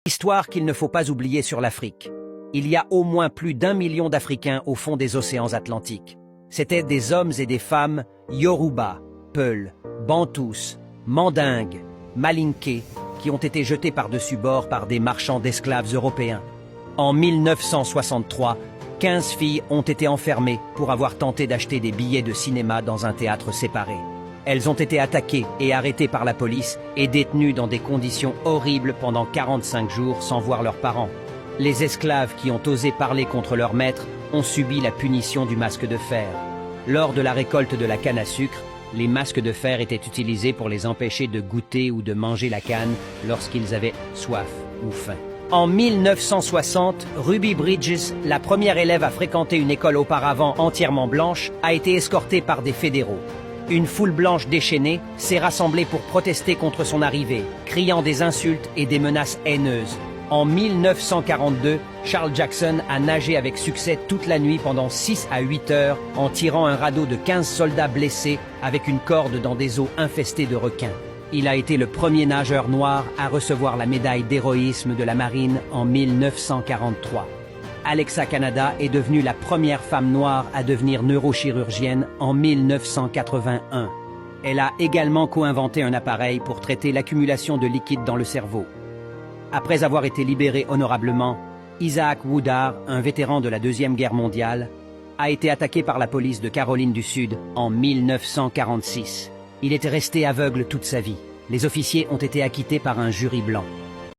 Histoire qu'il ne faut pas oublier sur l'Afrique. Il y a au moins plus d'1 million d'Africains au fond des océans Atlantiques. C'étaient des hommes et des femmes Yoruba, Peul, Bantous, Mandingues, Malinké, qui ont été jetés par-dessus bord par des marchands d'esclaves européens. En 1963, 15 filles ont été enfermées pour avoir tenté d'acheter des billets de cinéma dans un théâtre séparé. Elles ont été attaquées et arrêtées par la police et détenues dans des conditions horribles pendant 45 jours sans voir leurs parents. Les esclaves qui ont osé parler contre leur maître ont subi la punition du masque de fer. Lors de la récolte de la canne à sucre, les masques de fer étaient utilisés pour les empêcher de goûter ou de manger la canne lorsqu'ils avaient soif ou faim. En 1960, Ruby Bridges, la première élève à fréquenter une école auparavant entièrement blanche, a été escortée par des fédéraux. Une foule blanche déchaînée s'est rassemblée pour protester contre son arrivée, criant des insultes et des menaces haineuses. En 1942, Charles Jackson a nagé avec succès toute la nuit pendant 6 à 8 heures en tirant un radeau de 15 soldats blessés avec une corde dans des eaux infestées de requins. Il a été le premier nageur noir à recevoir la médaille d'héroïsme de la marine en 1943. Alexa Canada est devenue la première femme noire à devenir neurochirurgienne en 1981. Elle a également co-inventé un appareil pour traiter l'accumulation de liquide dans le cerveau. Après avoir été libéré honorablement, Isaac Woodard, un vétéran de la Deuxième Guerre mondiale, a été attaqué par la police de Caroline du Sud en 1946. Il était resté aveugle toute sa vie. Les officiers ont été acquittés par un jury blanc.